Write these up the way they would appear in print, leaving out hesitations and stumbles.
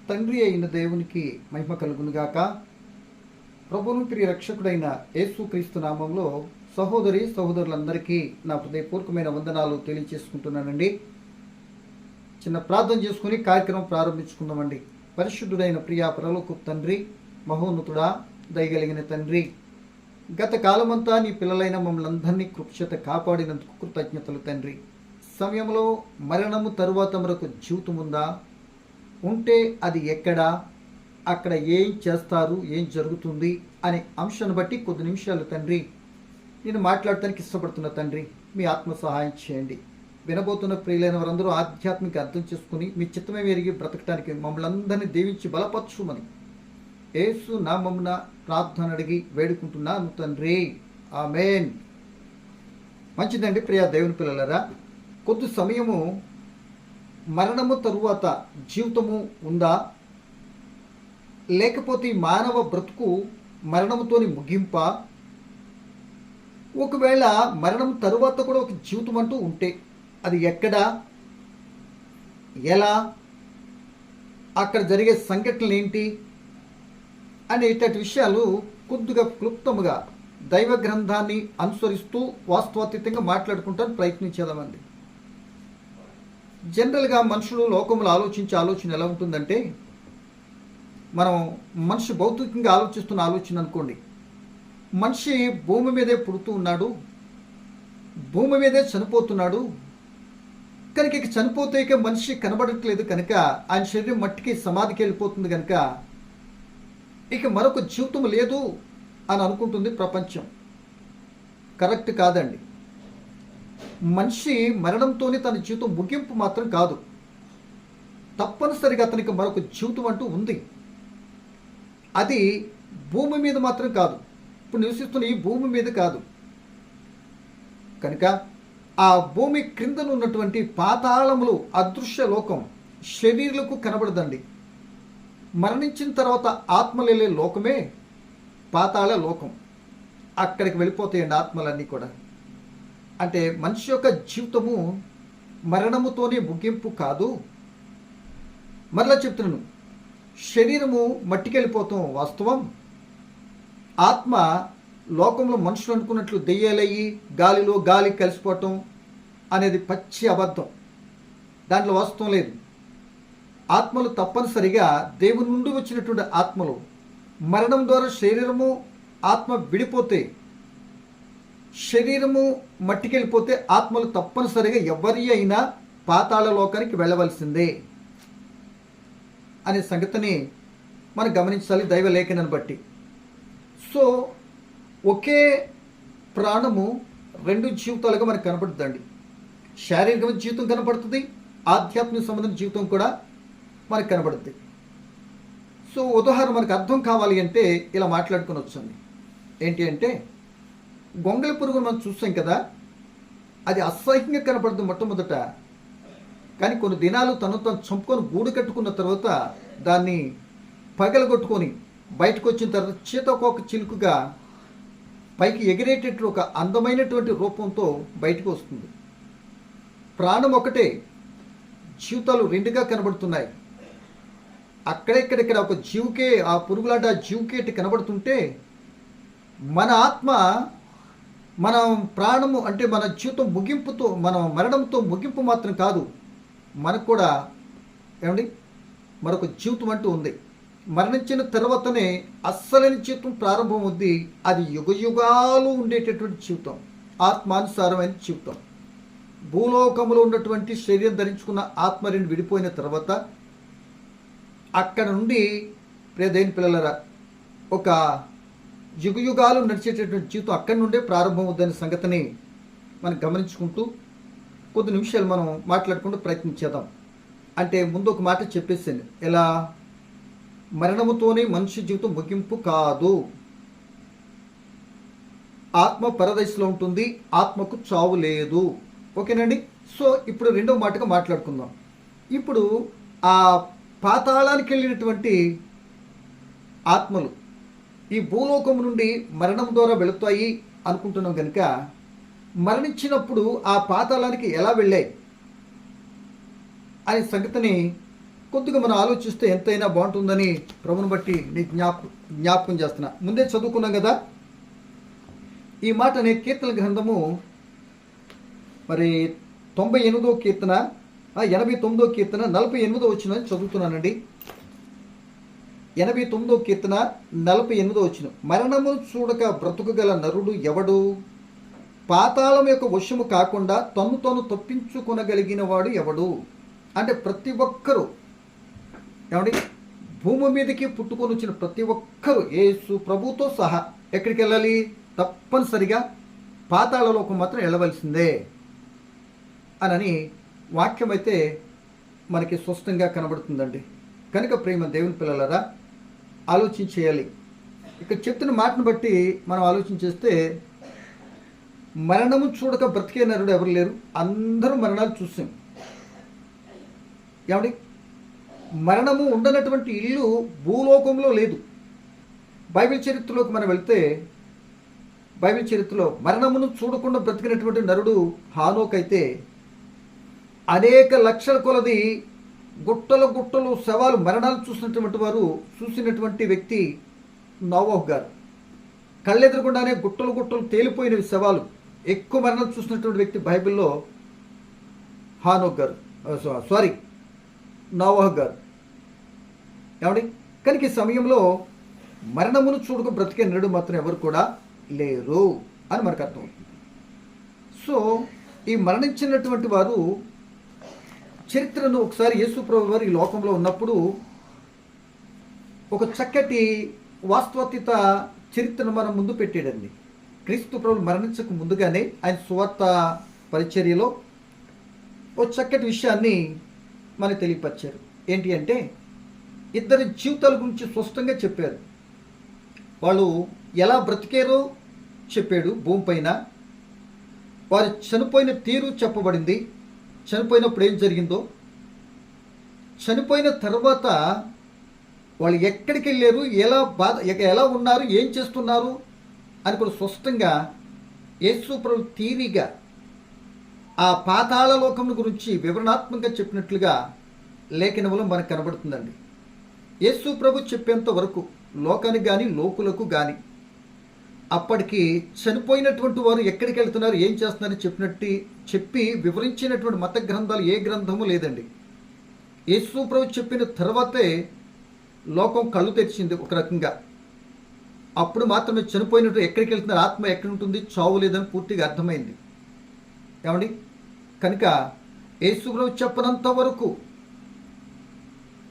తండ్రి అయిన దేవునికి మహిమ కలుగునుగాక. ప్రభువును ప్రియ రక్షకుడైన యేసుక్రీస్తు నామంలో సహోదరి సహోదరులందరికీ నా హృదయపూర్వకమైన వందనాలు తెలియజేసుకుంటున్నానండి. చిన్న ప్రార్థన చేసుకుని కార్యక్రమం ప్రారంభించుకుందామండి. పరిశుద్ధుడైన ప్రియ పరలోకపు తండ్రి, మహోన్నతుడా, దయగలిగిన తండ్రి, గత కాలమంతా నీ పిల్లలైన మమ్మల్ని అందరినీ కృపచేత కాపాడినందుకు కృతజ్ఞతలు తండ్రి. సమయంలో మరణము తరువాత మనకు జీవితం ఉందా, ఉంటే అది ఎక్కడా, అక్కడ ఏం చేస్తారు, ఏం జరుగుతుంది అనే అంశాన్ని బట్టి కొద్ది నిమిషాలు తండ్రి నేను మాట్లాడటానికి ఇష్టపడుతున్న తండ్రి, మీ ఆత్మ సహాయం చేయండి. వినబోతున్న ప్రియులైన వారందరూ ఆధ్యాత్మిక అర్థం చేసుకుని మీ చిత్తమే ఎరిగి బ్రతకటానికి మమ్మల్ని అందరినీ దీవించి బలపరచుమని యేసు నామమున ప్రార్థన అడిగి వేడుకుంటున్నాను తండ్రి, ఆమేన్. మంచిదండి ప్రియ దేవుని పిల్లలరా, కొద్ది సమయము మరణము తరువాత జీవితము ఉందా, లేకపోతే మానవ బ్రతుకు మరణముతోని ముగింప, ఒకవేళ మరణం తరువాత కూడా ఒక జీవితం అంటూ ఉంటే అది ఎక్కడ, ఎలా, అక్కడ జరిగే సంఘటనలు ఏంటి అనేటటువంటి విషయాలు కొద్దిగా క్లుప్తముగా దైవ గ్రంథాన్ని అనుసరిస్తూ వాస్తవాతీతంగా మాట్లాడుకుంటాను ప్రయత్నించేదామండి. జనరల్గా మనుషులు లోకంలో ఆలోచించే ఆలోచన ఎలా ఉంటుందంటే, మనం మనిషి భౌతికంగా ఆలోచిస్తున్న ఆలోచన అనుకోండి, మనిషి భూమి మీదే పుడుతూ ఉన్నాడు, భూమి మీదే చనిపోతున్నాడు కనుక ఇక చనిపోతే ఇక మనిషి కనబడట్లేదు కనుక ఆయన శరీరం మట్టికి సమాధికి వెళ్ళిపోతుంది కనుక ఇక మరొక జీవితం లేదు అని అనుకుంటుంది ప్రపంచం. కరెక్ట్ కాదండి. మనిషి మరణంతోనే తన జీవితం ముగింపు మాత్రం కాదు, తప్పనిసరిగా అతనికి మరొక జీవితం అంటూ ఉంది. అది భూమి మీద మాత్రం కాదు, ఇప్పుడు నివసిస్తున్న ఈ భూమి మీద కాదు. కనుక ఆ భూమి క్రిందన ఉన్నటువంటి పాతాళములు, అదృశ్య లోకం శరీరులకు కనబడదండి. మరణించిన తర్వాత ఆత్మలేలే లోకమే పాతాళ లోకం. అక్కడికి వెళ్ళిపోతాయండి ఆత్మలన్నీ కూడా. అంటే మనిషి యొక్క జీవితము మరణముతోనే ముగింపు కాదు. మరలా చెప్తున్నాను, శరీరము మట్టికెళ్ళిపోతాం వాస్తవం. ఆత్మ లోకంలో మనుషులు అనుకున్నట్లు దెయ్యాలయ్యి గాలిలో గాలి కలిసిపోవటం అనేది పచ్చి అబద్ధం. దాంట్లో వాస్తవం లేదు. ఆత్మలు తప్పనిసరిగా దేవుని నుండి వచ్చినటువంటి ఆత్మలు. మరణం ద్వారా శరీరము ఆత్మ విడిపోతే, శరీరము మట్టికెళ్ళిపోతే ఆత్మలు తప్పనిసరిగా ఎవరి అయినా పాతాళ లోకానికి వెళ్ళవలసిందే అనే సంగతిని మనం గమనించాలి దైవ లేఖనాన్ని బట్టి. సో ఒకే ప్రాణము రెండు జీవితాలుగా మనకు కనపడుతుందండి. శారీరక జీవితం కనపడుతుంది, ఆధ్యాత్మిక సంబంధం జీవితం కూడా మనకు కనబడుతుంది. సో ఉదాహరణ మనకు అర్థం కావాలి అంటే ఇలా మాట్లాడుకుని వచ్చండి. ఏంటి అంటే, గొంగళి పురుగును మనం చూసాం కదా, అది అసహ్యంగా కనపడుతుంది మొట్టమొదట. కానీ కొన్ని దినాలు తను చంపుకొని గూడు కట్టుకున్న తర్వాత దాన్ని పగలగొట్టుకొని బయటకు వచ్చిన తర్వాత చీతకొక చిలుకుగా పైకి ఎగిరేటట్టు ఒక అందమైనటువంటి రూపంతో బయటకు వస్తుంది. ప్రాణం ఒకటే, జీవితాలు రెండుగా కనబడుతున్నాయి. అక్కడెక్కడెక్కడ ఒక జీవుకే, ఆ పురుగులాట జీవుకేటి కనబడుతుంటే, మన ఆత్మ, మన ప్రాణము అంటే మన జీవితం ముగింపుతో, మన మరణంతో ముగింపు మాత్రం కాదు, మనకు కూడా ఏమండి మరొక జీవితం అంటూ ఉంది. మరణించిన తర్వాతనే అస్సలైన జీవితం ప్రారంభం ఉంది. అది యుగ యుగాలు ఉండేటటువంటి జీవితం, ఆత్మానుసారమైన జీవితం. భూలోకంలో ఉన్నటువంటి శరీరం ధరించుకున్న ఆత్మ రెండు విడిపోయిన తర్వాత అక్కడ నుండి ప్రియదేని పిల్లలరా ఒక యుగ యుగాలు నడిచేటటువంటి జీవితం అక్కడి నుండే ప్రారంభం అవుద్దనే సంగతిని మనం గమనించుకుంటూ కొద్ది నిమిషాలు మనం మాట్లాడుకుంటూ ప్రయత్నించేద్దాం. అంటే ముందు ఒక మాట చెప్పేసాను, ఎలా మరణముతోనే మనిషి జీవితం ముగింపు కాదు. ఆత్మ పరదశలో ఉంటుంది, ఆత్మకు చావు లేదు. ఓకేనండి. సో ఇప్పుడు రెండవ మాటగా మాట్లాడుకుందాం. ఇప్పుడు ఆ పాతాళానికి వెళ్ళినటువంటి ఆత్మలు ఈ భూలోకం నుండి మరణం ద్వారా వెళుతాయి అనుకుంటున్నాం కనుక, మరణించినప్పుడు ఆ పాతాళానికి ఎలా వెళ్ళాయి అనే సంగతిని కొద్దిగా మనం ఆలోచిస్తే ఎంతైనా బాగుంటుందని ప్రభుని బట్టి నీకు జ్ఞాపకం చేస్తున్నా. ముందే చదువుకున్నాం కదా ఈ మాట అనే కీర్తన గ్రంథము మరి 98వ కీర్తన 89వ కీర్తన 48వ వచనం చదువుతున్నానండి. 89వ కీర్తన 48వ వచనం. మరణమును చూడక బ్రతుకుగల నరుడు ఎవడు? పాతాళం యొక్క వశము కాకుండా తన్ను తాను తప్పించుకొనగలిగిన వాడు ఎవడు? అంటే ప్రతి ఒక్కరూ ఏమండి భూమి మీదకి పుట్టుకొని వచ్చిన ప్రతి ఒక్కరూ యేసు ప్రభుతో సహా ఎక్కడికి వెళ్ళాలి? తప్పనిసరిగా పాతాళలోకి మాత్రం వెళ్ళవలసిందే అని వాక్యం అయితే మనకి స్పష్టంగా కనబడుతుందండి. కనుక ప్రేమ దేవుని పిల్లలారా ఆలోచించేయాలి. ఇక్కడ చెప్తున్న మాటను బట్టి మనం ఆలోచించేస్తే మరణము చూడక బ్రతికే నరుడు ఎవరు లేరు. అందరూ మరణాలు చూసాం. ఏమండి మరణము ఉండనటువంటి ఇల్లు భూలోకంలో లేదు. బైబిల్ చరిత్రలోకి మనం వెళ్తే బైబిల్ చరిత్రలో మరణమును చూడకుండా బ్రతికినటువంటి నరుడు హానోక్ అయితే అనేక లక్షల కొలది గుట్టలు గుట్టలు శవాలు మరణాలు చూసినటువంటి వ్యక్తి నోవహు గారు. కళ్ళెదురకుండానే గుట్టలు గుట్టలు తేలిపోయిన శవాలు ఎక్కువ మరణాలు చూసినటువంటి వ్యక్తి బైబిల్లో హానోక్ గారు, నోవహు గారు. ఏమండి కనుక ఈ సమయంలో మరణమును చూడక బ్రతికే నరుడు మాత్రం ఎవరు కూడా లేరు అని మనకు అర్థమవుతుంది. సో ఈ మరణించినటువంటి వారు చరిత్రను ఒకసారి యేసు ప్రభు వారు ఈ లోకంలో ఉన్నప్పుడు ఒక చక్కటి వాస్తవికత చరిత్రను మనం ముందు పెట్టాడండి. క్రీస్తు ప్రభు మరణించక ముందుగానే ఆయన సువార్త పరిచర్యలో ఒక చక్కటి విషయాన్ని మనకు తెలియపరిచారు. ఏంటి అంటే ఇద్దరి జీవితాల గురించి స్పష్టంగా చెప్పారు. వాళ్ళు ఎలా బ్రతికారో చెప్పాడు. భూమిపైన వారు చనిపోయిన తీరు చెప్పబడింది. చనిపోయినప్పుడు ఏం జరిగిందో, చనిపోయిన తర్వాత వాళ్ళు ఎక్కడికి వెళ్ళారు, ఎలా ఉన్నారు, ఏం చేస్తున్నారు అని కూడా స్పష్టంగా యేసు ప్రభు తీరిగా ఆ పాతాళ లోకం గురించి వివరణాత్మకంగా చెప్పినట్లుగా లేఖనంలో మనకు కనబడుతుందండి. యేసు ప్రభు చెప్పేంత వరకు లోకానికి కానీ లోకులకు కానీ అప్పటికి చనిపోయినటువంటి వారు ఎక్కడికి వెళ్తున్నారు, ఏం చేస్తున్నారని చెప్పి వివరించినటువంటి మత గ్రంథాలు ఏ గ్రంథము లేదండి. యేసు ప్రభు చెప్పిన తర్వాతే లోకం కళ్ళు తెరిచింది ఒక రకంగా. అప్పుడు మాత్రమే చనిపోయినట్టు ఎక్కడికి వెళ్తున్నారు, ఆత్మ ఎక్కడ ఉంటుంది, చావు లేదని పూర్తిగా అర్థమైంది. ఏమండి కనుక యేసు ప్రభు చెప్పనంత వరకు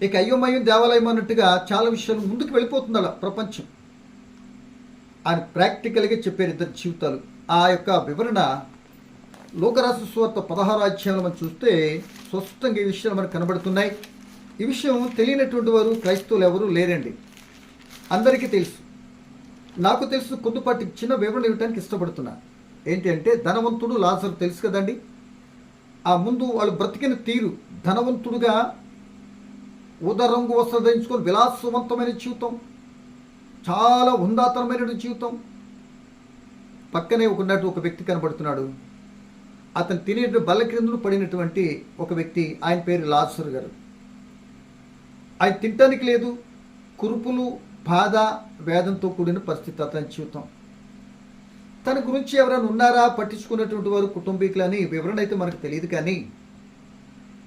ఇక అయ్యోమయ్యం దేవాలయం అన్నట్టుగా చాలా విషయాలు ముందుకు వెళ్ళిపోతుంది అలా ప్రపంచం. ఆయన ప్రాక్టికల్గా చెప్పారు ఇద్దరు జీవితాలు. ఆ యొక్క వివరణ లోకరాసు సువార్త 16వ అధ్యాయంలో మనం చూస్తే స్పష్టంగా ఈ విషయాలు మనకు కనబడుతున్నాయి. ఈ విషయం తెలియనటువంటి వారు క్రైస్తవులు ఎవరు లేరండి. అందరికీ తెలుసు. నాకు తెలుసు. కొద్దిపాటి చిన్న వివరణ ఇవ్వడానికి ఇష్టపడుతున్నా. ఏంటి అంటే ధనవంతుడు లాజరు తెలుసు కదండి. ఆ ముందు వాళ్ళు బ్రతికిన తీరు, ధనవంతుడుగా ఉదరంగు వస్త్రం ధరించుకొని విలాసవంతమైన జీవితం, చాలా ఉందాతనమైన జీవితం. పక్కనే ఒక వ్యక్తి కనబడుతున్నాడు. అతను తినే బల్ల క్రిందను పడినటువంటి ఒక వ్యక్తి, ఆయన పేరు లాజరు గారు. ఆయన తినటానికి లేదు, కురుపులు, బాధ, వేదంతో కూడిన పరిస్థితి అతని జీవితం. తన గురించి ఎవరైనా ఉన్నారా పట్టించుకున్నటువంటి వారు కుటుంబీకులని వివరణ అయితే మనకు తెలియదు. కానీ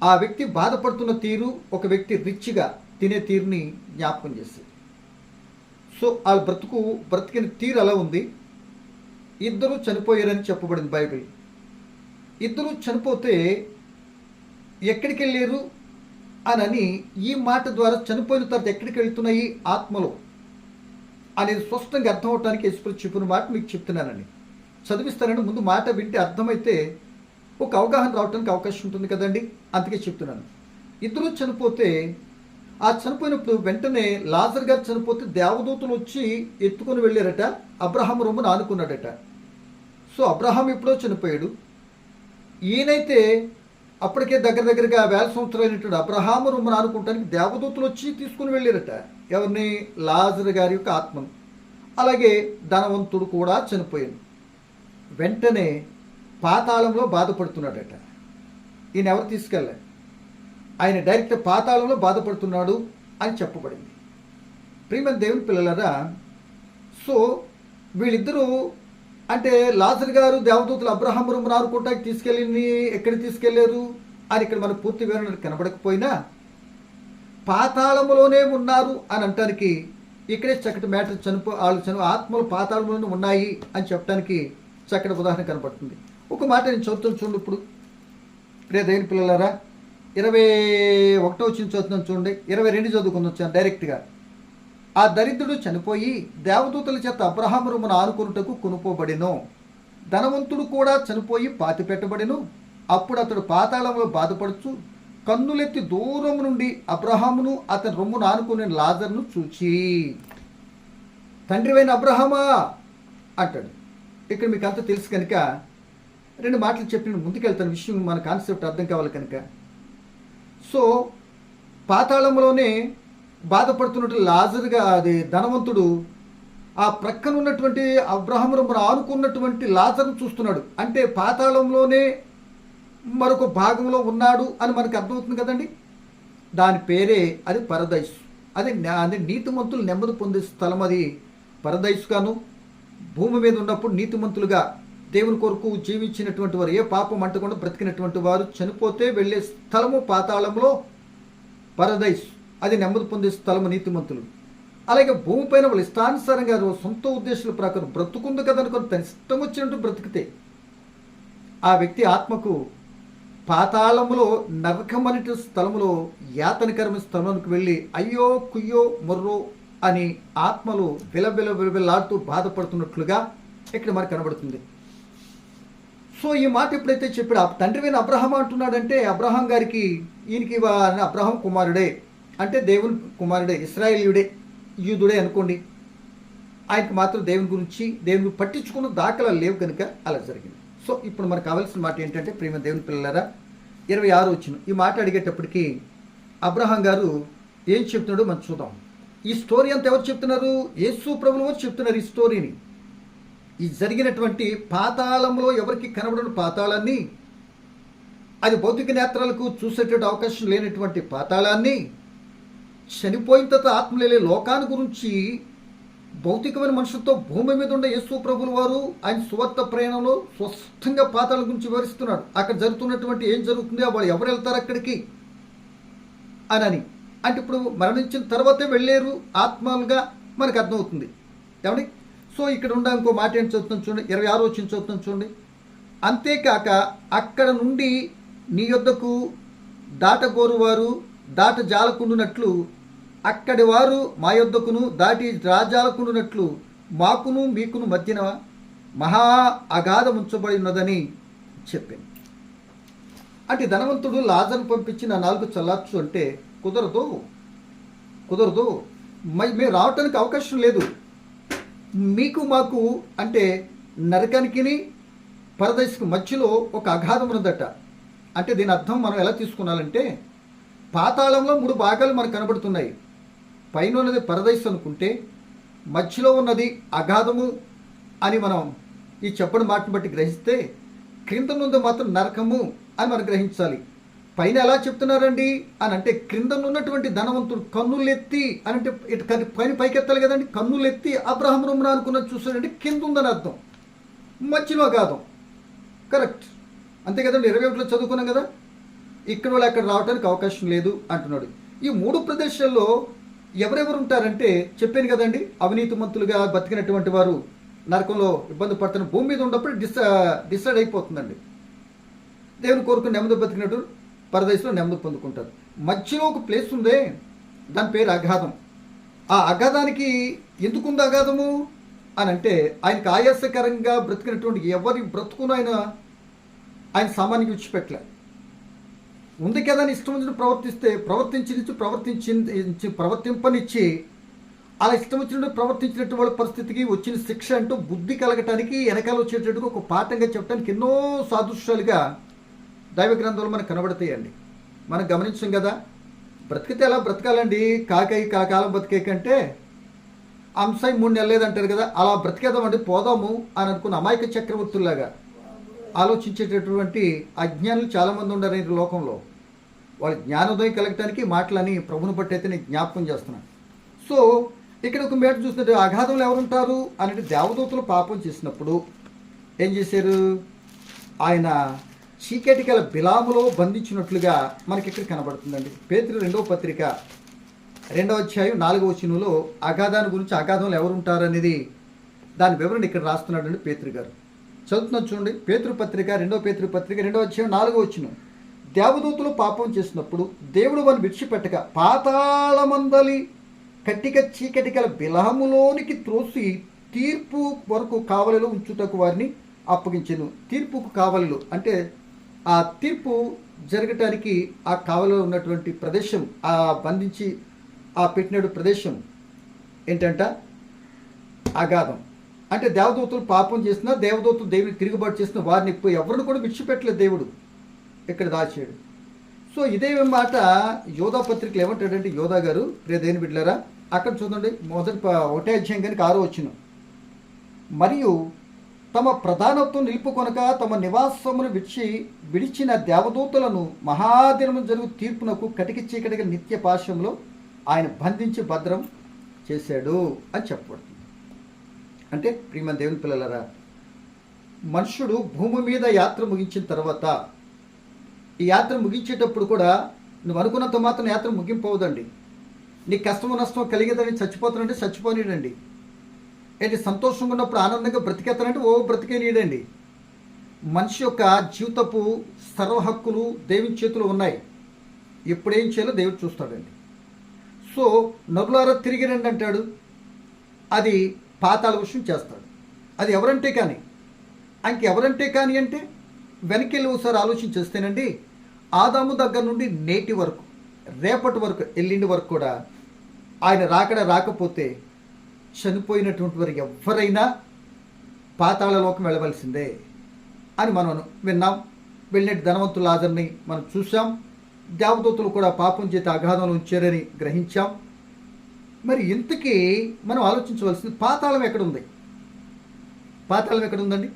ఆ వ్యక్తి బాధపడుతున్న తీరు ఒక వ్యక్తి రిచ్గా తినే తీరుని జ్ఞాపకం చేస్తుంది. సో ఆ బ్రతికిన తీరు అలా ఉంది. ఇద్దరు చనిపోయారని చెప్పబడింది బైబిల్. ఇద్దరు చనిపోతే ఎక్కడికి వెళ్ళారు అని ఈ మాట ద్వారా చనిపోయిన తర్వాత ఎక్కడికి వెళ్తున్నాయి ఆత్మలో అనేది స్పష్టంగా అర్థం అవటానికి యేసుప్రభు చెప్పిన మాట మీకు చెప్తున్నానండి. చదివిస్తానని ముందు మాట వింటే అర్థమైతే ఒక అవగాహన రావడానికి అవకాశం ఉంటుంది కదండి. అందుకే చెప్తున్నాను. ఇద్దరు చనిపోతే ఆ చనిపోయినప్పుడు వెంటనే లాజర్ గారు చనిపోతే దేవదూతలు వచ్చి ఎత్తుకొని వెళ్ళారట. అబ్రహాం రొమ్మును ఆనుకున్నాడట. సో అబ్రహాం ఎప్పుడో చనిపోయాడు. ఈయనైతే అప్పటికే దగ్గరగా 1000 సంవత్సరాలైనటువంటి అబ్రహాము రొమ్మును ఆనుకుంటానికి దేవదూతలు వచ్చి తీసుకుని వెళ్ళారట. ఎవరిని? లాజర్ గారి యొక్క ఆత్మను. అలాగే ధనవంతుడు కూడా చనిపోయాడు. వెంటనే పాతాళంలో బాధపడుతున్నాడట. ఈయన ఎవరు తీసుకెళ్ళారు? ఆయన డైరెక్ట్ పాతాళంలో బాధపడుతున్నాడు అని చెప్పబడింది. ప్రియమైన దేవుని పిల్లలారా, సో వీళ్ళిద్దరూ అంటే లాజరు గారు దేవదూతలు అబ్రహాము రొమ్మున ఆనుకుంటానికి తీసుకెళ్ళి ఎక్కడికి తీసుకెళ్లారు అని ఇక్కడ మనకు పూర్తి వివరణ కనబడకపోయినా పాతాళములోనే ఉన్నారు అని అంటానికి ఇక్కడే చక్కటి మ్యాటర్ వాళ్ళు ఆత్మలు పాతాళంలోనే ఉన్నాయి అని చెప్పడానికి చక్కటి ఉదాహరణ కనబడుతుంది. ఒక మాట నేను చదువుతాను చూడండి. ఇప్పుడు ప్రియ దేవుని పిల్లలారా, 21వ వచనం చదువుతున్నాను చూడండి. 22 చదువుకుందాం డైరెక్ట్గా. ఆ దరిద్రుడు చనిపోయి దేవదూతల చేత అబ్రహాము రొమ్మున ఆనుకొనుటకు కొనుక్కోబడెను. ధనవంతుడు కూడా చనిపోయి పాతి పెట్టబడెను. అప్పుడు అతడు పాతాళంలో బాధపడుచు కన్నులెత్తి దూరం నుండి అబ్రహామును అతని రొమ్మును ఆనుకునే లాజరును చూచి, తండ్రివైన అబ్రహామా అంటాడు. ఇక్కడ మీకు అంతా తెలుసు కనుక 2 మాటలు చెప్పి ముందుకెళ్తాను, విషయం మన కాన్సెప్ట్ అర్థం కావాలి కనుక. సో పాతాళంలోనే బాధపడుతున్నట్టు లాజరుగా అది ధనవంతుడు ఆ ప్రక్కన ఉన్నటువంటి అబ్రహాము రొమ్మున ఆనుకున్నటువంటి లాజరును చూస్తున్నాడు. అంటే పాతాళంలోనే మరొక భాగంలో ఉన్నాడు అని మనకు అర్థమవుతుంది కదండి. దాని పేరే అది పరదైసు. అది నీతిమంతులు నెమ్మది పొందే స్థలం. అది పరదైసుగాను భూమి మీద ఉన్నప్పుడు నీతిమంతులుగా దేవుని కొరకు జీవించినటువంటి వారు, ఏ పాపం అంటకుండా బ్రతికినటువంటి వారు చనిపోతే వెళ్ళే స్థలము పాతాళంలో పరదైసు. అది నెమ్మది పొందే స్థలము నీతిమంతులు. అలాగే భూమిపైన వాళ్ళు ఇష్టానుసారంగా సొంత ఉద్దేశాల ప్రకారం బ్రతుకుంది కదనుకొని తన ఇష్టం వచ్చినట్టు బ్రతికితే ఆ వ్యక్తి ఆత్మకు పాతాళములో నరకమనిటి స్థలములో యాతనకరమైన స్థలంలోకి వెళ్ళి అయ్యో కుయ్యో మొర్రో అని ఆత్మలు విలవిలాడుతూ బాధపడుతున్నట్లుగా ఇక్కడ మనకు కనబడుతుంది. సో ఈ మాట ఎప్పుడైతే చెప్పాడు, ఆ తండ్రివైన అబ్రహాం అంటున్నాడంటే అబ్రహాం గారికి ఈయనకి అబ్రహాం కుమారుడే అంటే దేవుని కుమారుడే, ఇశ్రాయేలీయుడే, యూదుడే అనుకోండి. ఆయనకు మాత్రం దేవుని పట్టించుకున్న దాఖలాలు లేవు కనుక అలా జరిగింది. సో ఇప్పుడు మనకు కావాల్సిన మాట ఏంటంటే ప్రియమైన దేవుని పిల్లలారా, 26 వచనం ఈ మాట అడిగేటప్పటికి అబ్రహాం గారు ఏం చెప్తున్నాడో మనం చూద్దాం. ఈ స్టోరీ అంతా ఎవరు చెప్తున్నారు? యేసు ప్రభువు వారు చెప్తున్నారు ఈ స్టోరీని. ఈ జరిగినటువంటి పాతాళంలో ఎవరికి కనబడిన పాతాళాన్ని, అది భౌతిక నేత్రాలకు చూసేటువంటి అవకాశం లేనటువంటి పాతాళాన్ని, చనిపోయిన తర్వాత ఆత్మలేలే లోకాన్ని గురించి భౌతికమైన మనుషులతో భూమి మీద ఉండే యేసు ప్రభువుల వారు ఆయన సువార్త ప్రయాణంలో స్పష్టంగా పాతాళం గురించి వివరిస్తున్నాడు. అక్కడ జరుగుతున్నటువంటి ఏం జరుగుతుంది, వాళ్ళు ఎవరు వెళ్తారు అక్కడికి అని. అంటే ఇప్పుడు మరణించిన తర్వాతే వెళ్ళారు ఆత్మలుగా మనకు అర్థమవుతుంది. ఏమండి? సో ఇక్కడ ఉండే ఇంకో మాట ఏంటి చదువుతాం చూడండి, 26 వచనం చదువుతాం చూడండి. అంతేకాక అక్కడ నుండి నీ యొద్దకు దాటగోరువారు దాట జాలకుండునట్లు అక్కడి వారు మా యొద్దకును దాటి రాజాలకుండునట్లు మాకును మీకును మధ్యన మహా అగాధం ఉంచబడి ఉన్నదని చెప్పింది. అంటే ధనవంతుడు లాజరును పంపించి నా నాలుగు చల్లార్చు అంటే కుదరదు, మేము రావటానికి అవకాశం లేదు. మీకు మాకు అంటే నరకానికి పరదేశకు మధ్యలో ఒక అగాధం ఉన్నదట. అంటే దీని అర్థం మనం ఎలా తీసుకున్నాలంటే పాతాళంలో 3 భాగాలు మనకు కనబడుతున్నాయి. పైన ఉన్నది పరదేశం అనుకుంటే మధ్యలో ఉన్నది అగాధము అని మనం ఈ చెప్పని మాటను బట్టి గ్రహిస్తే, క్రింద ఉన్నది మాత్రం నరకము అని మనం గ్రహించాలి. పైన ఎలా చెప్తున్నారండి అని అంటే క్రింద ఉన్నటువంటి ధనవంతుడు కన్నులెత్తి అని అంటే ఇటు పైన పైకెత్తాలి కదండి. కన్నులెత్తి అబ్రహాము రొమ్మున అనుకున్నది చూసాడంటే కింద ఉందని అర్థం, మధ్యలో అగాధం. కరెక్ట్, అంతే కదండి. 21లో చదువుకున్నాం కదా. ఇక్కడ వాళ్ళు అక్కడ రావడానికి అవకాశం లేదు అంటున్నాడు. ఈ 3 ప్రదేశాల్లో ఎవరెవరు ఉంటారంటే చెప్పాను కదండి. అవినీతిమంతులుగా బతికినటువంటి వారు నరకంలో ఇబ్బంది పడుతున్న భూమి మీద ఉన్నప్పుడు డిసైడ్ అయిపోతుందండి. దేవుని కోరుకుని నెమ్మది బతికినట్టు పరదేశంలో నెమ్మది పొందుకుంటారు. మధ్యలో ఒక ప్లేస్ ఉందే, దాని పేరు అగాధం. ఆ అగాధానికి ఎందుకుంది అగాధము అని అంటే ఆయనకు ఆయాసకరంగా బ్రతికినటువంటి ఎవరి బ్రతుకును ఆయన సామాన్యంగా విడిచిపెట్టలే. ఉంది కదా అని ఇష్టం వచ్చినట్టు ప్రవర్తింపనిచ్చి అలా ఇష్టం వచ్చినట్టు ప్రవర్తించినట్టు వాళ్ళ పరిస్థితికి వచ్చిన శిక్ష అంటూ బుద్ధి కలగటానికి వెనకాల వచ్చేటట్టుగా ఒక పాఠంగా చెప్పడానికి ఎన్నో సాదృశ్యాలుగా దైవ గ్రంథంలో మనకు కనబడతాయండి. మనం గమనించాం కదా. బ్రతికితే ఎలా బ్రతకాలండి, కాకాలం బతికే కంటే అంశాయి 3 నెలలు లేదంటారు కదా, అలా బ్రతికేద్దామండి పోదాము అని అనుకున్న అమాయక చక్రవర్తుల్లాగా ఆలోచించేటటువంటి అజ్ఞానులు చాలామంది ఉండరు ఈ లోకంలో. వాళ్ళ జ్ఞానోదయం కలగటానికి మాటలని ప్రభుని బట్టి అయితే నేను జ్ఞాపకం చేస్తున్నాను. సో ఇక్కడ ఒక మేట చూసినట్టు అగాధంలో ఎవరుంటారు అంటే దేవదూతలు పాపం చేసినప్పుడు ఏం చేశారు? ఆయన చీకటి గల బిలాములో బంధించినట్లుగా మనకి ఇక్కడ కనబడుతుందండి. పేతురు 2వ పత్రిక 2వ అధ్యాయం 4వ వచనంలో అగాధాన్ని గురించి, అగాధంలో ఎవరు ఉంటారు అనేది దాని వివరణ ఇక్కడ రాస్తున్నాడండి పేతురు గారు. చదువుతున్నాం చూడండి. పేతురు పత్రిక 2వ పేతురు పత్రిక 2వ అధ్యాయం 4వ వచనం. దేవదూతలు పాపం చేసినప్పుడు దేవుడు వారిని విడిచిపెట్టక పాతాళమందలి కట్టిక చీకటి గల బిలహములోనికి త్రోసి తీర్పు వరకు కావలిలో ఉంచుటకు వారిని అప్పగించెను. తీర్పుకు కావలిలో అంటే ఆ తీర్పు జరగటానికి ఆ కావలిలో ఉన్నటువంటి ప్రదేశం, ఆ బంధించి ఆ పెట్టినటువంటి ప్రదేశం ఏంటంట? అగాధం. అంటే దేవదూతలు పాపం చేసినా, దేవదూతలు దేవుని తిరుగుబాటు చేసిన వారిని ఎవరిని కూడా విడిచిపెట్టలేదు దేవుడు, ఇక్కడ దాచాడు. సో ఇదే మాట యోధా పత్రికలు ఏమంటాడంటే యోధా గారు, ప్రియదేని బిడ్డలారా, అక్కడ చూడండి మొదటి 1వ అధ్యాయం కనుక 6వ వచనం. మరియు తమ ప్రధానత్వం నిలుపుకొనక తమ నివాసమును విడిచిన దేవదూతలను మహాదినము జరుగు తీర్పునకు కటికి చీకటిగా నిత్య పాశంలో ఆయన బంధించి భద్రం చేశాడు అని చెప్పబడుతుంది. అంటే ప్రియమైన దేవుని పిల్లలారా, మనుషుడు భూమి మీద యాత్ర ముగించిన తర్వాత ఈ యాత్ర ముగించేటప్పుడు కూడా నువ్వు అనుకున్నంత మాత్రం యాత్ర ముగింపవదండి. నీకు కష్టము నష్టం కలిగేదని చచ్చిపోతానంటే చచ్చిపోనీడండి. ఏంటి సంతోషంగా ఉన్నప్పుడు ఆనందంగా బ్రతికేస్తానంటే బ్రతికేనీయడండి. మనిషి యొక్క జీవితపు సర్వ హక్కులు దేవుని చేతిలో ఉన్నాయి. ఎప్పుడేం చేయాలో దేవుడు చూస్తాడండి. సో నరులారా తిరిగి రండి అంటాడు, అది పాతాళ విషయం చేస్తాడు. అది ఎవరంటే కానీ, ఇంకెవరంటే కానీ అంటే వెనకెళ్ళి ఒకసారి ఆలోచించేస్తేనండి, ఆదాము దగ్గర నుండి నేటి వరకు, రేపటి వరకు, ఎల్లుండి వరకు కూడా ఆయన రాకపోతే చనిపోయినటువంటి వారు ఎవరైనా పాతాళలోకి వెళ్ళవలసిందే అని మనం విన్నాం. వెళ్ళినట్టు ధనవంతుల లాజర్ని మనం చూసాం. దేవదూతలు కూడా పాపం చేత అగాధంలో ఉంచారని గ్రహించాం. మరి ఇంతకీ మనం ఆలోచించవలసింది పాతాళం ఎక్కడుంది? పాతాళం ఎక్కడుందండి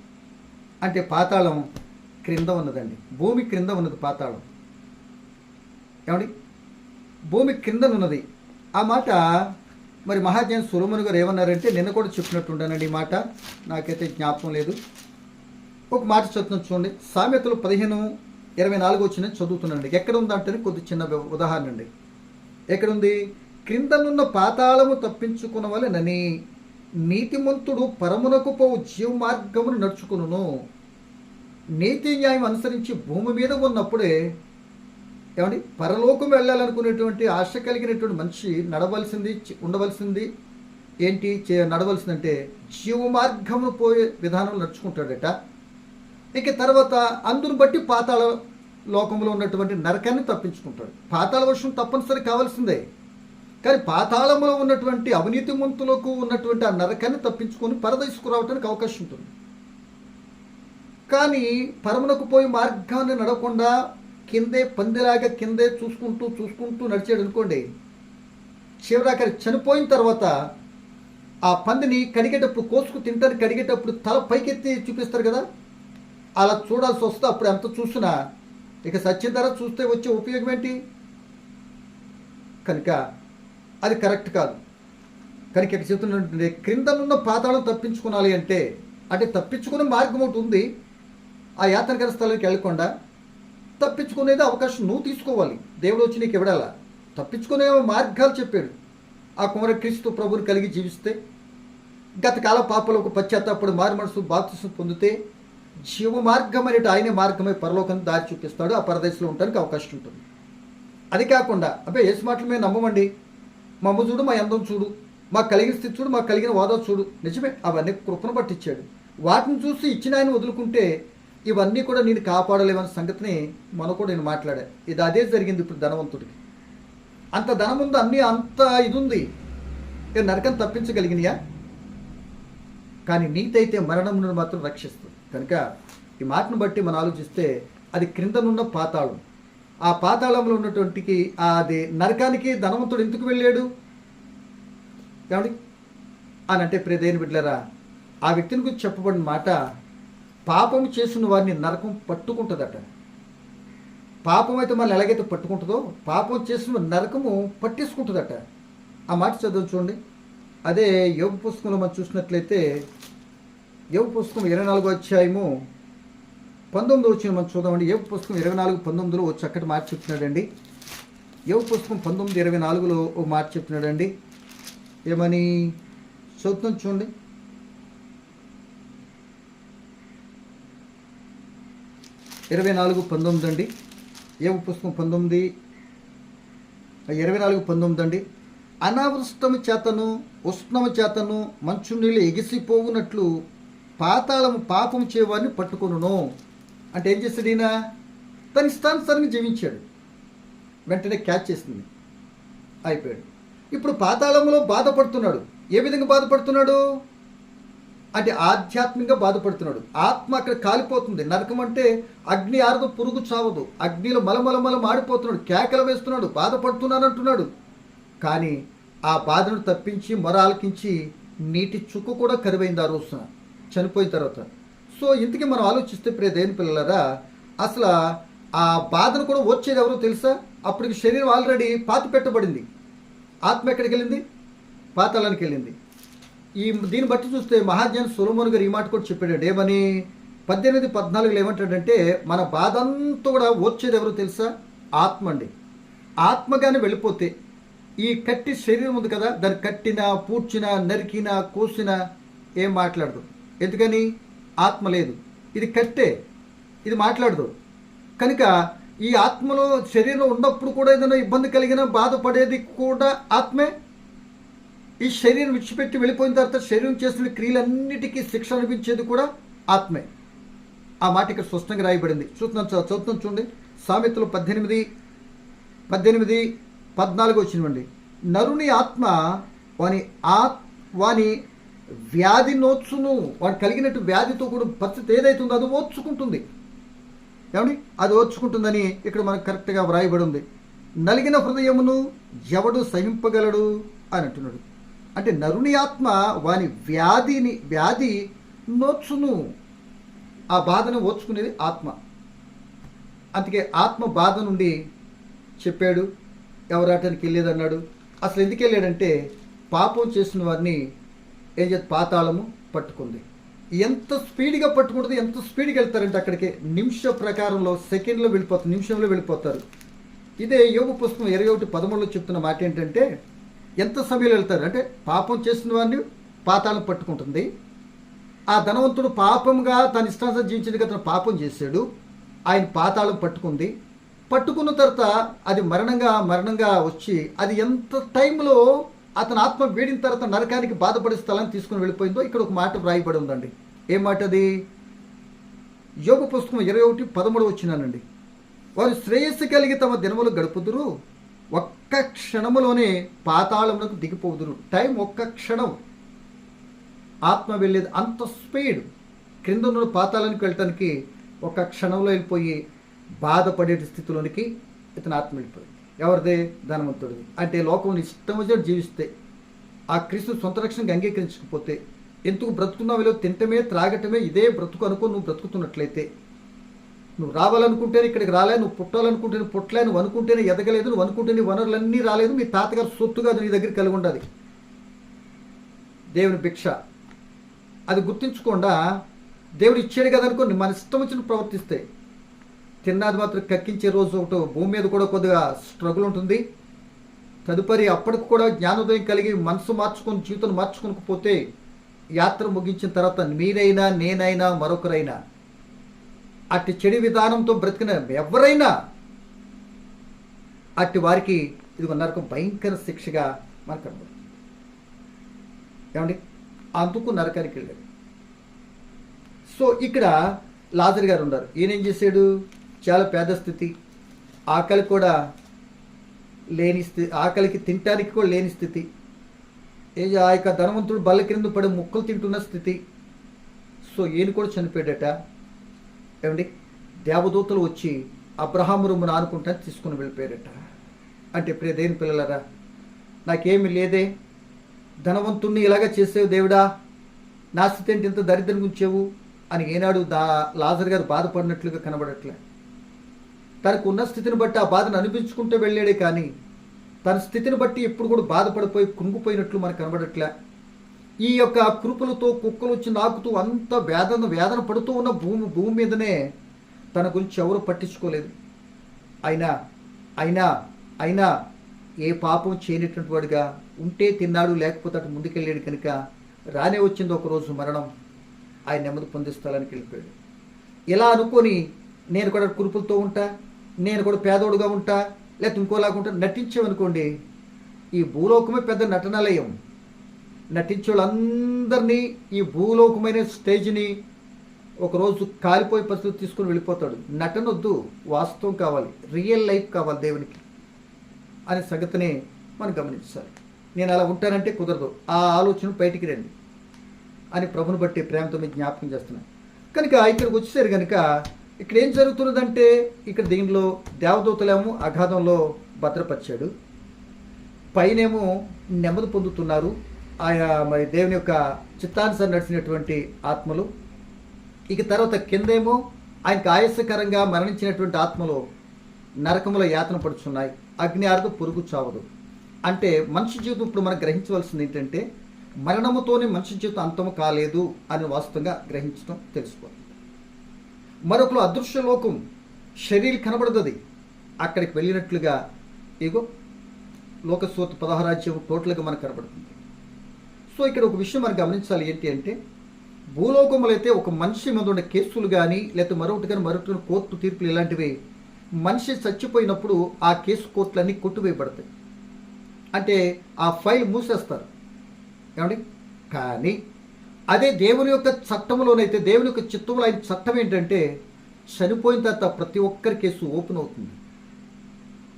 అంటే పాతాళం క్రింద ఉన్నదండి. భూమి క్రింద ఉన్నది పాతాళం. ఏమండి? భూమి క్రిందనున్నది. ఆ మాట మరి మహాజ్ఞాని సొలొమోను గారు ఏమన్నారంటే నిన్న కూడా చెప్పినట్టుండానండి. ఈ మాట నాకైతే జ్ఞాపకం లేదు. ఒక మాట చదువుతున్నాను చూడండి. సామెతలు 15:24 వచ్చిన చదువుతున్నానండి. ఎక్కడ ఉందంటే కొద్ది చిన్న ఉదాహరణ అండి. ఎక్కడుంది? క్రిందనున్న పాతాళము తప్పించుకున్న వలెనని నీతిమంతుడు పరమునకు పోవు జీవ మార్గమును నడుచుకును. నీతి న్యాయం అనుసరించి భూమి మీద ఉన్నప్పుడే ఏమండి పరలోకం వెళ్ళాలనుకునేటువంటి ఆశ కలిగినటువంటి మనిషి ఉండవలసింది ఏంటి? నడవలసిందంటే జీవ మార్గమును పోయే విధానం నడుచుకుంటాడట. ఇక తర్వాత అందును బట్టి పాతాళ లోకంలో ఉన్నటువంటి నరకాన్ని తప్పించుకుంటాడు. పాతాళ వర్షం తప్పనిసరి కావాల్సిందే. కానీ పాతాళంలో ఉన్నటువంటి అవినీతిమంతులకు ఉన్నటువంటి ఆ నరకాన్ని తప్పించుకొని పరదేశుకురావడానికి అవకాశం ఉంటుంది. కానీ పరమునకు పోయి మార్గాన్ని నడవకుండా కిందే పందిలాగా కిందే చూసుకుంటూ నడిచాడు అనుకోండి, చివరాఖరి చనిపోయిన తర్వాత ఆ పందిని కడిగేటప్పుడు కోసుకు తింటానికి కడిగేటప్పుడు తల పైకెత్తి చూపిస్తారు కదా, అలా చూడాల్సి వస్తే అప్పుడు ఎంత చూసినా ఇక సత్యం ధర చూస్తే వచ్చే ఉపయోగం ఏంటి? కనుక అది కరెక్ట్ కాదు. కనుక ఇక్కడ చెప్తున్నట్టు క్రిందనున్న పాతాళం తప్పించుకోవాలి అంటే తప్పించుకునే మార్గం ఒకటి ఉంది. ఆ యాత్రకర స్థలానికి వెళ్ళకుండా తప్పించుకునేది అవకాశం నువ్వు తీసుకోవాలి. దేవుడు వచ్చి నీకు ఇవ్వడాలా? తప్పించుకునే మార్గాలు చెప్పాడు. ఆ కుమార క్రీస్తు ప్రభువుని కలిగి జీవిస్తే, గతకాల పాపలకు పశ్చాత్తాపడి మారు మనసు బాప్తిసం పొందితే జీవ మార్గం అనేటి ఆయనే మార్గమై పరలోకానికి దారి చూపిస్తాడు. ఆ పరదేశంలో ఉండడానికి అవకాశం ఉంటుంది. అది కాకుండా యేసు మాటలు మేము నమ్మమండి, మా అమ్మ చూడు, మా అందం చూడు, మాకు కలిగిన స్థితి చూడు, మాకు కలిగిన హోదా చూడు. నిజమే, అవన్నీ కృపను బట్టి ఇచ్చాడు. వాటిని చూసి ఇచ్చిన ఆయన వదులుకుంటే ఇవన్నీ కూడా నేను కాపాడలేవన్న సంగతిని మనం కూడా నేను మాట్లాడా. ఇది అదే జరిగింది ఇప్పుడు ధనవంతుడికి. అంత ధనం ఉంది, అన్నీ అంత ఇది ఉంది, నరకం తప్పించగలిగినయా? కానీ నీతి అయితే మరణమును మాత్రం రక్షిస్తుంది. కనుక ఈ మాటను బట్టి మనం ఆలోచిస్తే అది క్రిందనున్న పాతాళం. ఆ పాతాళంలో ఉన్నటువంటికి అది నరకానికి ధనవంతుడు ఎందుకు వెళ్ళాడు ఏమండి అని అంటే, ప్రియదేని బిడ్డలారా, ఆ వ్యక్తిని గురించి చెప్పబడిన మాట, పాపం చేసిన వారిని నరకం పట్టుకుంటుందట. పాపం అయితే మనల్ని ఎలాగైతే పట్టుకుంటుందో పాపం చేసిన నరకము పట్టేసుకుంటుందట. ఆ మాట చదువు చూడండి. అదే యోగ పుస్తకంలో మనం చూసినట్లయితే యోగ పుస్తకం 24వ అధ్యాయము 19 వచ్చిన మనం చూద్దామండి. యోగ పుస్తకం 24:19 ఓ చక్కటి మాట చెప్తున్నాడండి. యోగ పుస్తకం 19:24లో ఓ మాట చెప్తున్నాడండి. ఏమని చదువుతాం చూడండి. 24:19 అండి. యోగ పుస్తకం 24:19 అండి. అనావృష్టము చేతను ఉష్ణము చేతను మంచు నీళ్ళు ఎగిసిపోవునట్లు పాతాళము పాపం చేయవాడిని పట్టుకొనును. అంటే ఏం చేశాడు ఈయన? తన ఇష్టానుసారంగా జీవించాడు. వెంటనే క్యాచ్ చేసింది, అయిపోయాడు. ఇప్పుడు పాతాళంలో బాధపడుతున్నాడు. ఏ విధంగా బాధపడుతున్నాడు అంటే ఆధ్యాత్మికంగా బాధపడుతున్నాడు. ఆత్మ అక్కడ కాలిపోతుంది. నరకం అంటే అగ్ని ఆరదు, పురుగు చావదు. అగ్నిలో మలమలమల మాడిపోతున్నాడు, కేకలు వేస్తున్నాడు, బాధపడుతున్నాను అంటున్నాడు. కానీ ఆ బాధను తప్పించి మొరాలకించి నీటి చుక్క కూడా కరువైంది ఆ రోజున చనిపోయిన తర్వాత. సో ఇంతకీ మనం ఆలోచిస్తే దేని పిల్లలరా, అసలు ఆ బాధను కూడా వచ్చేది ఎవరో తెలుసా? అప్పటికి శరీరం ఆల్రెడీ పాతి పెట్టబడింది. ఆత్మ ఎక్కడికి వెళ్ళింది? పాతాళానికి వెళ్ళింది. దీన్ని బట్టి చూస్తే మహాజ్ఞాని సొలొమోను గారు ఈ మాట కూడా చెప్పాడు. ఏమని 18:14 ఏమంటాడంటే, మన బాధ అంతా కూడా వచ్చేది ఎవరో తెలుసా? ఆత్మ అండి. ఆత్మగానే వెళ్ళిపోతే ఈ కట్టి శరీరం ఉంది కదా, దాన్ని కట్టినా పూడ్చినా నరికినా కోసినా ఏం మాట్లాడదు. ఎందుకని? ఆత్మ లేదు. ఇది కట్టే, ఇది మాట్లాడదు. కనుక ఈ ఆత్మలో శరీరం ఉన్నప్పుడు కూడా ఏదైనా ఇబ్బంది కలిగినా బాధపడేది కూడా ఆత్మే. ఈ శరీరం విడిచిపెట్టి వెళ్ళిపోయిన తర్వాత శరీరం చేసిన క్రియలన్నిటికీ శిక్ష అనిపించేది కూడా ఆత్మే. ఆ మాట ఇక్కడ స్పష్టంగా రాయబడింది. చదువుతున్నాం చూడండి. సామెతలు 18:14 వచ్చినవండి. నరుని ఆత్మ వాని వ్యాధి నోచును. వాడు కలిగినట్టు వ్యాధితో కూడా పరిస్థితి ఏదైతుందో అది ఓర్చుకుంటుంది. ఏమండి? అది ఓర్చుకుంటుందని ఇక్కడ మనకు కరెక్ట్గా వ్రాయబడి ఉంది. నలిగిన హృదయమును ఎవడు సహింపగలడు అని అంటున్నాడు. అంటే నరుని ఆత్మ వాని వ్యాధి నోచును. ఆ బాధను ఓర్చుకునేది ఆత్మ. అందుకే ఆత్మ బాధ నుండి చెప్పాడు, ఎవరాటానికి వెళ్ళేదన్నాడు. అసలు ఎందుకు వెళ్ళాడంటే పాపం చేసిన వారిని ఏం చేసి పాతాళము పట్టుకుంది. ఎంత స్పీడ్గా పట్టుకుంటుంది, ఎంత స్పీడ్గా వెళ్తారంటే అక్కడికి నిమిష ప్రకారంలో సెకండ్లో వెళ్ళిపోతారు, నిమిషంలో వెళ్ళిపోతారు. ఇదే యోగ పుస్తకం 21:13 చెప్తున్న మాట ఏంటంటే, ఎంత సమయంలో వెళ్తారు అంటే పాపం చేసిన వారిని పాతాళం పట్టుకుంటుంది. ఆ ధనవంతుడు పాపంగా తన ఇష్టానుసారం జీవించడానికి అతను పాపం చేశాడు, ఆయన పాతాళం పట్టుకుంది. పట్టుకున్న తర్వాత అది మరణంగా వచ్చి అది ఎంత టైంలో అతని ఆత్మ వేడిన తర్వాత నరకానికి బాధపడే స్థలాన్ని తీసుకుని వెళ్ళిపోయిందో ఇక్కడ ఒక మాట వ్రాయబడి ఉందండి. ఏం మాట అది? యోగ పుస్తకం 21:13 వచ్చినానండి. వారు శ్రేయస్సు కలిగి తమ దినములు గడుపుదురు, ఒక్క క్షణములోనే పాతాళమునకు దిగిపోదురు. టైం ఒక్క క్షణం. ఆత్మ వెళ్ళేది అంత స్పీడ్. క్రింద ఉన్న పాతాళానికి వెళ్ళటానికి ఒక క్షణంలో వెళ్ళిపోయి బాధపడే స్థితిలోనికి ఇతను ఆత్మ వెళ్ళిపోయింది. ఎవరిదే? ధనవంతుడిది. అంటే లోకంలో ఇష్టం వచ్చినట్టు జీవిస్తే, ఆ క్రీస్తు సొంత రక్షణకి అంగీకరించకపోతే, ఎందుకు బ్రతుకున్నావు విలువ తింటమే త్రాగటమే ఇదే బ్రతుకు అనుకో నువ్వు బ్రతుకుతున్నట్లయితే, నువ్వు రావాలనుకుంటేనే ఇక్కడికి రాలేదు, నువ్వు పుట్టాలనుకుంటేనే పుట్టలే, నువ్వు అనుకుంటేనే ఎదగలేదు, నువ్వు అనుకుంటేనే వనరులన్నీ రాలేదు, మీ తాతగారు సొత్తుగా నీ దగ్గర కలిగి ఉండాలి. దేవుని భిక్ష అది గుర్తించకుండా దేవుడు ఇచ్చాడు కదా అనుకో మన ఇష్టం వచ్చిన ప్రవర్తిస్తే తిన్నది మాత్రం కక్కించే రోజు ఒకటి భూమి మీద కూడా కొద్దిగా స్ట్రగుల్ ఉంటుంది. తదుపరి అప్పటికి కూడా జ్ఞానోదయం కలిగి మనసు మార్చుకొని జీవితం మార్చుకోకపోతే యాత్ర ముగించిన తర్వాత మీరైనా నేనైనా మరొకరైనా అట్టి చెడు విధానంతో బ్రతికిన ఎవరైనా అట్టి వారికి ఇది నరకం భయంకర శిక్షగా మనకు కనబడుతుంది. ఏమండి? అందుకు నరకానికి వెళ్ళాడు. సో ఇక్కడ లాజర్ గారు ఉన్నారు. ఈయన ఏం చేశాడు? చాలా పేద స్థితి, ఆకలి కూడా లేని స్థితి, ఆకలికి తినటానికి కూడా లేని స్థితి, ఆ యొక్క ధనవంతుడు బల్ల క్రింద పడి ముక్కలు తింటున్న స్థితి. సో ఈయన కూడా చనిపోయాడట. ఏమండి? దేవదూతలు వచ్చి అబ్రహాము రొమ్మును ఆనుకుంటా తీసుకుని వెళ్ళిపోయాడట. అంటే ప్రియ దేవుని పిల్లలరా, నాకేమి లేదే, ధనవంతుణ్ణి ఇలాగ చేసేవు దేవుడా, నా స్థితి ఏంటి ఇంత దరిద్రం ఉంచేవు అని ఏనాడు లాజర్ గారు బాధపడినట్లుగా కనబడట్లే. తనకు ఉన్న స్థితిని బట్టి ఆ బాధను అనిపించుకుంటూ వెళ్ళాడే కానీ తన స్థితిని బట్టి ఎప్పుడు కూడా బాధపడిపోయి కృంగిపోయినట్లు మనకు కనబడట్లే. ఈ యొక్క కృపులతో కుక్కలు వచ్చి నాకుతూ అంత వేదన పడుతూ ఉన్న భూమి మీదనే తన గురించి ఎవరు పట్టించుకోలేదు. అయినా అయినా అయినా ఏ పాపం చేయనటువంటి వాడుగా ఉంటే తిన్నాడు, లేకపోతే అటు ముందుకెళ్ళాడు కనుక రానే వచ్చింది ఒకరోజు మరణం. ఆయన నెమ్మది పొందే స్థలానికి వెళ్ళిపోయాడు. ఇలా అనుకొని నేను కూడా కురుపులతో ఉంటా, నేను కూడా పేదోడుగా ఉంటా, లేకపోతే ఇంకోలాగా ఉంటా నటించామనుకోండి, ఈ భూలోకమే పెద్ద నటనాలయం. నటించే వాళ్ళందరినీ ఈ భూలోకమైన స్టేజ్ని ఒకరోజు కాలిపోయే పరిస్థితి తీసుకుని వెళ్ళిపోతాడు. నటనొద్దు, వాస్తవం కావాలి, రియల్ లైఫ్ కావాలి దేవునికి అనే సంగతిని మనం గమనించాలి. నేను అలా ఉంటానంటే కుదరదు, ఆ ఆలోచన బయటికి రండి అని ప్రభుని బట్టి ప్రేమతో మీకు జ్ఞాపకం చేస్తున్నాను. కనుక ఇక్కడికి వచ్చేసారు కనుక ఇక్కడ ఏం జరుగుతున్నదంటే, ఇక్కడ దీనిలో దేవదూతలేమో అగాధంలో భద్రపరిచాడు, పైనేమో నెమ్మది పొందుతున్నారు ఆయన మరి దేవుని యొక్క చిత్తానుసారం నడిచినటువంటి ఆత్మలు. ఇక తర్వాత కిందేమో ఆయనకు ఆయాసకరంగా మరణించినటువంటి ఆత్మలు నరకములో యాతన పడుచున్నాయి. అగ్ని ఆరదు, పురుగు చావదు. అంటే మనిషి జీవితం ఇప్పుడు మనం గ్రహించవలసింది ఏంటంటే, మరణముతోనే మనిషి జీవితం అంతము కాలేదు అని వాస్తవంగా గ్రహించడం తెలుసుకోవాలి. మరొకరు అదృశ్య లోకం శరీరం కనబడదు, అక్కడికి వెళ్ళినట్లుగా ఇగో లోకసూత 16 రాజ్యం టోటల్గా మనకు కనబడుతుంది. సో ఇక్కడ ఒక విషయం మనం గమనించాలి ఏంటి అంటే, భూలోకములు అయితే ఒక మనిషి మీద ఉండే కేసులు కానీ లేకపోతే మరొకటి కోర్టు తీర్పులు ఇలాంటివి మనిషి చచ్చిపోయినప్పుడు ఆ కేసు కోర్టులన్నీ కొట్టువేయబడతాయి, అంటే ఆ ఫైల్ మూసేస్తారు ఏమండి. కానీ అదే దేవుని యొక్క చట్టంలోనైతే, దేవుని యొక్క చిత్తంలో ఆయన చట్టం ఏంటంటే, చనిపోయిన తర్వాత ప్రతి ఒక్కరి కేసు ఓపెన్ అవుతుంది.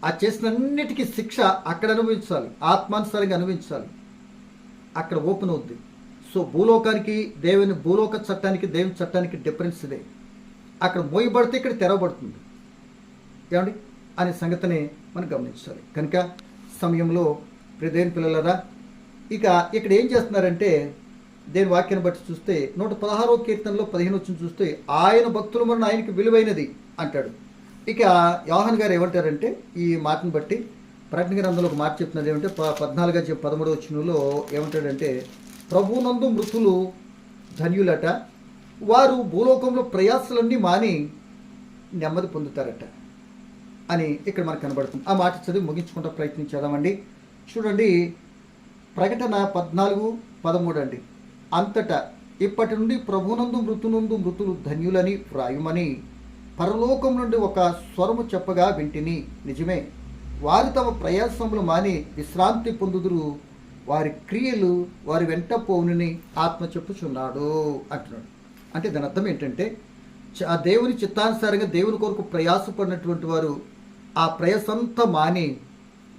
ఆ చేసినన్నిటికీ శిక్ష అక్కడ అనుభవించాలి, ఆత్మానుసారంగా అనుభవించాలి, అక్కడ ఓపెన్ అవుద్ది. సో భూలోకానికి భూలోక చట్టానికి దేవుని చట్టానికి డిఫరెన్స్ ఇదే. అక్కడ మోయబడితే ఇక్కడ తెరవబడుతుంది ఏమండి అనే సంగతిని మనం గమనించాలి. కనుక సమయంలో దేవుని పిల్లలరా, ఇక ఇక్కడ ఏం చేస్తున్నారంటే, దేని వాక్యాన్ని బట్టి చూస్తే 116వ కీర్తనలో 15 వచ్చిన చూస్తే, ఆయన భక్తుల మరణ ఆయనకి విలువైనది అంటాడు. ఇక యోహాన్ గారు ఏమంటారంటే, ఈ మాటను బట్టి ప్రకటన గ్రంథంలో ఒక మాట చెప్తున్నది ఏమంటే 14-13 వచనంలో ఏమంటాడంటే, ప్రభునందు మృతులు ధన్యులట, వారు భూలోకంలో ప్రయాసలన్నీ మాని నెమ్మది పొందుతారట అని ఇక్కడ మనకు కనబడుతుంది. ఆ మాట చదివి ముగించుకుంటా ప్రయత్నించేద్దామండి. చూడండి, ప్రకటన 14-13 అండి. అంతటా ఇప్పటి నుండి ప్రభునందు మృతులు ధన్యులని వ్రాయుమని పరలోకం నుండి ఒక స్వరము చెప్పగా వింటిని. నిజమే, వారు తమ ప్రయాసములు మాని విశ్రాంతి పొందుదురు, వారి క్రియలు వారి వెంట పోవునని ఆత్మ చెప్పుచున్నాడు అంటున్నాడు. అంటే దాని అర్థం ఏంటంటే, ఆ దేవుని చిత్తానుసారంగా దేవుని కొరకు ప్రయాసపడినటువంటి వారు ఆ ప్రయాసంతా మాని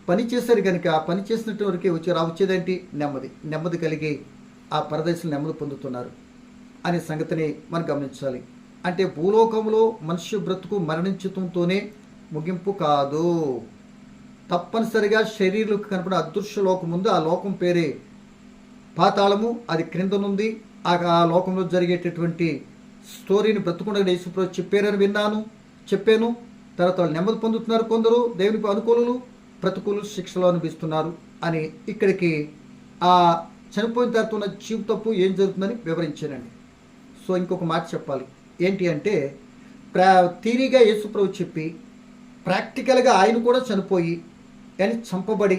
పని చేశారు కనుక, పని చేసినట్టు వరకే వచ్చేదేంటి నెమ్మది కలిగి ఆ పరదేశం నెమ్మది పొందుతున్నారు అనే సంగతిని మనం గమనించాలి. అంటే భూలోకంలో మనుష్య బ్రతుకు మరణించడంతోనే ముగింపు కాదు, తప్పనిసరిగా శరీరులకు కనపడే అదృశ్య లోకం ఉంది. ఆ లోకం పేరే పాతాళము, అది క్రిందనుంది. ఆ లోకంలో జరిగేటటువంటి స్టోరీని బ్రతుకుండగా యేసుప్రభు చెప్పారని చెప్పాను. తర్వాత వాళ్ళు నెమ్మది పొందుతున్నారు, కొందరు దేవునికి అనుకూలులు, ప్రతికూలు శిక్షలో అనిపిస్తున్నారు అని ఇక్కడికి ఆ చనిపోయిన తర్వాత ఉన్న జీవితపు ఏం జరుగుతుందని వివరించానండి. సో ఇంకొక మాట చెప్పాలి ఏంటి అంటే, థియరీగా యేసుప్రభు చెప్పి ప్రాక్టికల్గా ఆయన కూడా చనిపోయి అని చంపబడి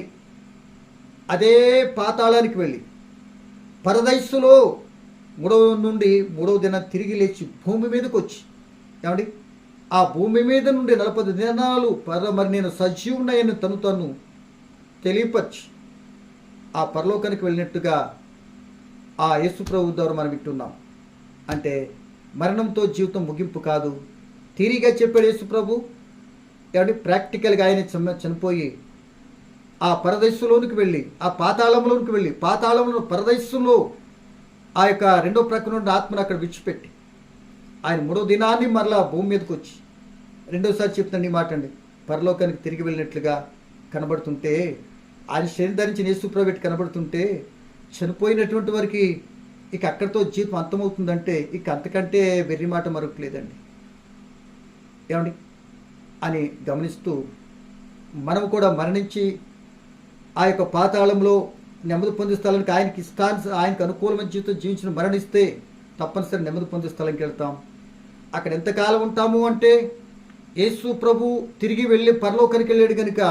అదే పాతాళానికి వెళ్ళి పరదైసులో 3వ దినం తిరిగి లేచి భూమి మీదకి వచ్చి ఏమండి ఆ భూమి మీద నుండి 40 దినాలు మరి నేను సజీవున్నాయని తను తెలియపరిచి ఆ పరలోకానికి వెళ్ళినట్టుగా ఆ యేసుప్రభు ద్వారా మనం వింటున్నాం. అంటే మరణంతో జీవితం ముగింపు కాదు, థియరీగా చెప్పాడు యేసుప్రభు. ఏమంటే ప్రాక్టికల్గా ఆయన చనిపోయి ఆ పరదైసులోనికి వెళ్ళి ఆ పాతాళంలోనికి వెళ్ళి పాతాళంలో పరదైసులో ఆ యొక్క రెండో ప్రక్క నుండి ఆత్మను అక్కడ విడిచిపెట్టి ఆయన 3వ దినాన్ని మరలా భూమి మీదకి వచ్చి రెండోసారి చెప్తాను ఈ మాట అండి, పరలోకానికి తిరిగి వెళ్ళినట్లుగా కనబడుతుంటే, ఆయన శరీరం ధరించిన యేసుప్రభు కనబడుతుంటే, చనిపోయినటువంటి వారికి ఇక అక్కడితో జీవితం అంతమవుతుందంటే ఇక అంతకంటే వెర్రి మాట మరొకటి లేదండి. ఏమండి అని గమనిస్తూ మనము కూడా మరణించి ఆ యొక్క పాతాళంలో నెమ్మది పొందే స్థలానికి ఆయనకు అనుకూలమైన జీవితం జీవించిన మరణిస్తే తప్పనిసరి నెమ్మది పొందే స్థలంకి వెళ్తాం. అక్కడ ఎంతకాలం ఉంటాము అంటే యేసు ప్రభు తిరిగి వెళ్ళి పరలోకానికి వెళ్ళాడు కనుక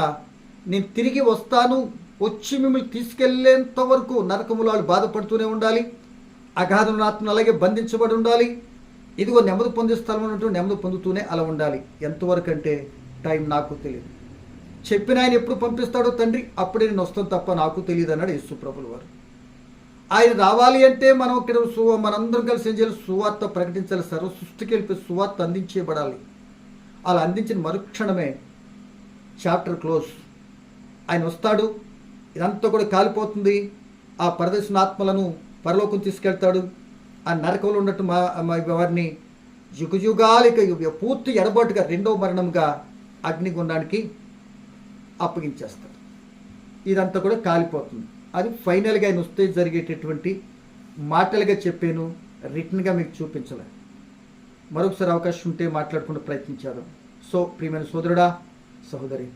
నేను తిరిగి వస్తాను, వచ్చి మిమ్మల్ని తీసుకెళ్లేంత వరకు నరకములో వాళ్ళు బాధపడుతూనే ఉండాలి, అగాధం ఆత్మను అలాగే బంధించబడి ఉండాలి. ఇదిగో నెమ్మది పొందే స్థలం ఉన్నట్టు నెమ్మది పొందుతూనే అలా ఉండాలి. ఎంతవరకు అంటే టైం నాకు తెలియదు, చెప్పిన ఆయన ఎప్పుడు పంపిస్తాడో తండ్రి అప్పుడే నేను వస్తాను తప్ప నాకు తెలియదు అన్నాడు యేసు ప్రభుల వారు. ఆయన రావాలి అంటే మనం ఇక్కడ మనందరం కలిసి ఏం చేయాలి? సువార్త ప్రకటించాలి, సర్వ సృష్టికి వెళ్ళి సువార్త అందించేయబడాలి. అలా అందించిన మరుక్షణమే చాప్టర్ క్లోజ్. ఆయన వస్తాడు, ఇదంతా కూడా కాలిపోతుంది, ఆ పరదేశుని ఆత్మలను పరలోకం తీసుకెళ్తాడు, ఆ నరకంలో ఉన్నట్టు వారిని యుగయుగాలిక పూర్తి ఎడబాటుగా రెండవ మరణంగా అగ్నిగుండానికి అప్పగించేస్తాడు. ఇదంతా కూడా కాలిపోతుంది. అది ఫైనల్గా ఆయన వస్తే జరిగేటటువంటి మాటలుగా చెప్పాను, రిటర్న్గా మీకు చూపించలేదు. మరొకసారి అవకాశం ఉంటే మాట్లాడుకుంటూ ప్రయత్నించారు. సో ప్రియమైన సోదరుడా, సహోదరి,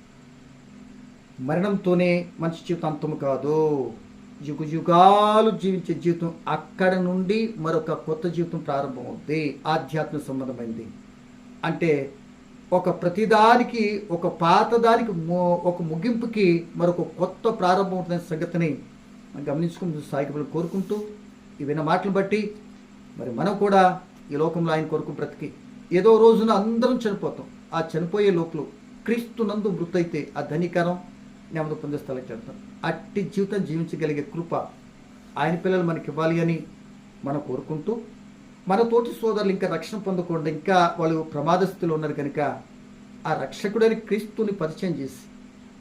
మరణంతోనే మనిషి జీవితం అంతము కాదు. యుగాలు జీవించే జీవితం అక్కడ నుండి మరొక కొత్త జీవితం ప్రారంభమవుతుంది, ఆధ్యాత్మిక సంబంధమైంది. అంటే ఒక ప్రతిదానికి, ఒక పాతదానికి ఒక ముగింపుకి మరొక కొత్త ప్రారంభం అవుతున్న సంగతిని గమనించుకుంటూ సాగిపోయి కోరుకుంటూ ఈ విన్న మాటలు బట్టి మరి మనం కూడా ఈ లోకంలో ఆయన కొరకు బ్రతికి ఏదో రోజున అందరం చనిపోతాం. ఆ చనిపోయే లోపల క్రీస్తు నందు మృతయితే ఆ ధనికరం నెమ్మది పొందే స్థలం చేస్తాం. అట్టి జీవితం జీవించగలిగే కృప ఆయన పిల్లలు మనకి ఇవ్వాలి అని మనం కోరుకుంటూ, మన తోటి సోదరులు ఇంకా రక్షణ పొందకుండా ఇంకా వాళ్ళు ప్రమాద స్థితిలో ఉన్నారు కనుక ఆ రక్షకుడని క్రీస్తుని పరిచయం చేసి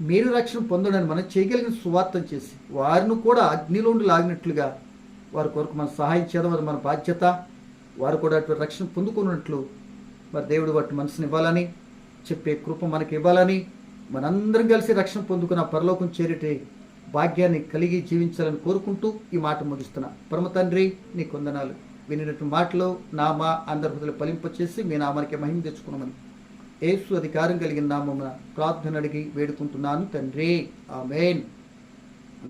మీరు రక్షణ పొందడానికి మనం చేయగలిగిన సువార్తం చేసి వారిని కూడా అగ్నిలోండి లాగినట్లుగా వారి కొరకు మనం సహాయం చేయడం అది మన బాధ్యత. వారు కూడా అటువంటి రక్షణ పొందుకున్నట్లు మరి దేవుడు వాటి మనసుని ఇవ్వాలని, చెప్పే కృప మనకి ఇవ్వాలని, మనందరం కలిసి రక్షణ పొందుకున్న పరలోకం చేరితే భాగ్యాన్ని కలిగి జీవించాలని కోరుకుంటూ ఈ మాట ముగిస్తున్నా. పరమ తండ్రి నీ కొందనాలు. వినినటువంటి మాటలో నామా అందరి హృదయాలు ఫలింపచేసి మీ నామానికి మహిమ తెచ్చుకున్నామని యేసు అధికారం కలిగిన నామమున ప్రార్థన అడిగి వేడుకుంటున్నాను తండ్రి. ఆమేన్.